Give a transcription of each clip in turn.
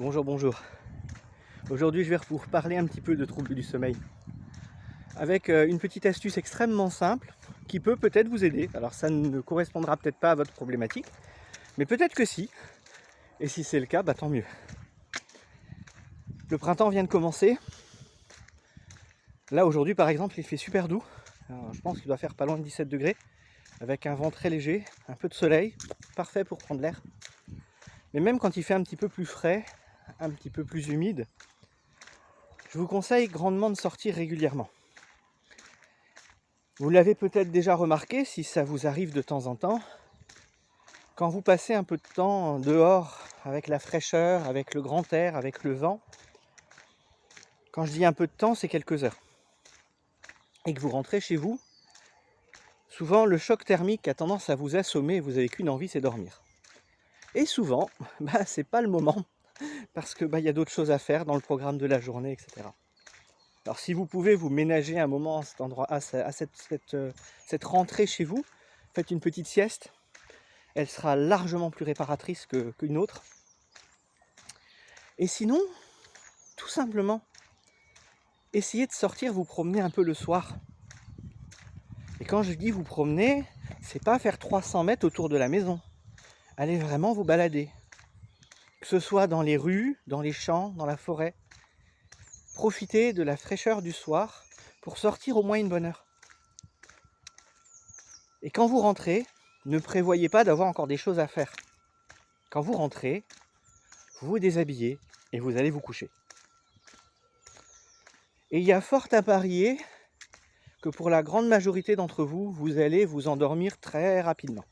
Bonjour, bonjour. Aujourd'hui, je vais vous parler un petit peu de troubles du sommeil. Avec une petite astuce extrêmement simple qui peut peut-être vous aider. Alors ça ne correspondra peut-être pas à votre problématique, mais peut-être que si. Et si c'est le cas, tant mieux. Le printemps vient de commencer. Là aujourd'hui par exemple, il fait super doux. Alors, je pense qu'il doit faire pas loin de 17 degrés, avec un vent très léger, un peu de soleil, parfait pour prendre l'air. Mais même quand il fait un petit peu plus frais, un petit peu plus humide, je vous conseille grandement de sortir régulièrement. Vous l'avez peut-être déjà remarqué, si ça vous arrive de temps en temps, quand vous passez un peu de temps dehors, avec la fraîcheur, avec le grand air, avec le vent, quand je dis un peu de temps, c'est quelques heures, et que vous rentrez chez vous, souvent le choc thermique a tendance à vous assommer et vous n'avez qu'une envie, c'est dormir. Et souvent, c'est pas le moment, parce que y a d'autres choses à faire dans le programme de la journée, etc. Alors si vous pouvez vous ménager un moment à cet endroit, à cette rentrée chez vous, faites une petite sieste, elle sera largement plus réparatrice qu'une autre. Et sinon, tout simplement, essayez de sortir vous promener un peu le soir. Et quand je dis vous promener, c'est pas faire 300 mètres autour de la maison. Allez vraiment vous balader. Que ce soit dans les rues, dans les champs, dans la forêt. Profitez de la fraîcheur du soir pour sortir au moins une bonne heure. Et quand vous rentrez, ne prévoyez pas d'avoir encore des choses à faire. Quand vous rentrez, vous vous déshabillez et vous allez vous coucher. Et il y a fort à parier que pour la grande majorité d'entre vous, vous allez vous endormir très rapidement.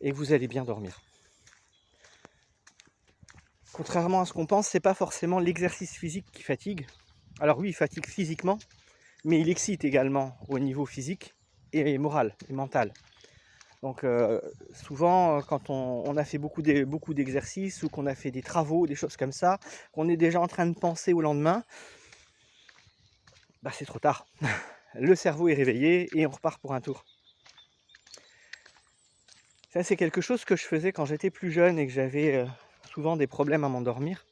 Et vous allez bien dormir. Contrairement à ce qu'on pense, c'est pas forcément l'exercice physique qui fatigue. Alors oui, il fatigue physiquement, mais il excite également au niveau physique et moral et mental. Donc souvent, quand on a fait beaucoup d'exercices ou qu'on a fait des travaux, des choses comme ça, qu'on est déjà en train de penser au lendemain, c'est trop tard. Le cerveau est réveillé et on repart pour un tour. Ça, c'est quelque chose que je faisais quand j'étais plus jeune et que j'avais souvent des problèmes à m'endormir.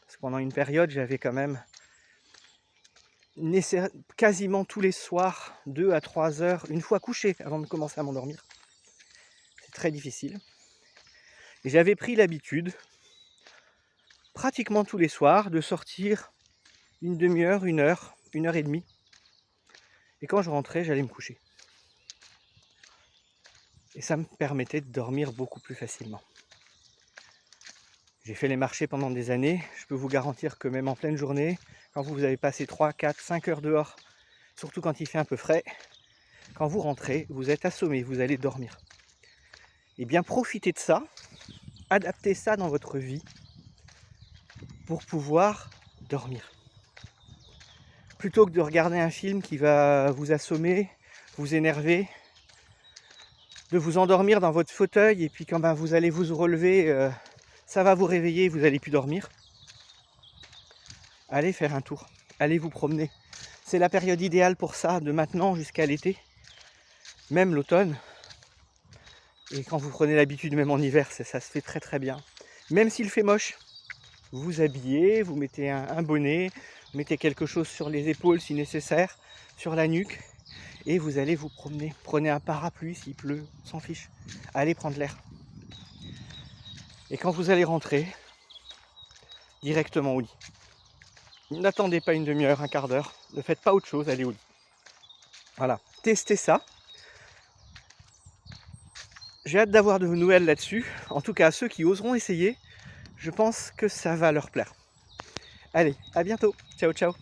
Parce que pendant une période, j'avais quand même quasiment tous les soirs 2 à 3 heures, une fois couché, avant de commencer à m'endormir. C'est très difficile. Et j'avais pris l'habitude, pratiquement tous les soirs, de sortir une demi-heure, 1 heure et demie. Et quand je rentrais, j'allais me coucher. Et ça me permettait de dormir beaucoup plus facilement. J'ai fait les marchés pendant des années. Je peux vous garantir que même en pleine journée, quand vous avez passé 3, 4, 5 heures dehors, surtout quand il fait un peu frais, quand vous rentrez, vous êtes assommé, vous allez dormir. Et bien profitez de ça, adaptez ça dans votre vie pour pouvoir dormir. Plutôt que de regarder un film qui va vous assommer, vous énerver, de vous endormir dans votre fauteuil et puis quand vous allez vous relever, ça va vous réveiller, vous n'allez plus dormir. Allez faire un tour, allez vous promener. C'est la période idéale pour ça, de maintenant jusqu'à l'été, même l'automne. Et quand vous prenez l'habitude, même en hiver, ça se fait très très bien. Même s'il fait moche, vous vous habillez, vous mettez un bonnet, vous mettez quelque chose sur les épaules si nécessaire, sur la nuque, et vous allez vous promener. Prenez un parapluie s'il pleut, on s'en fiche. Allez prendre l'air. Et quand vous allez rentrer, directement au lit. N'attendez pas une demi-heure, un quart d'heure, ne faites pas autre chose, allez au lit. Voilà, testez ça. J'ai hâte d'avoir de vos nouvelles là-dessus. En tout cas, ceux qui oseront essayer, je pense que ça va leur plaire. Allez, à bientôt. Ciao, ciao.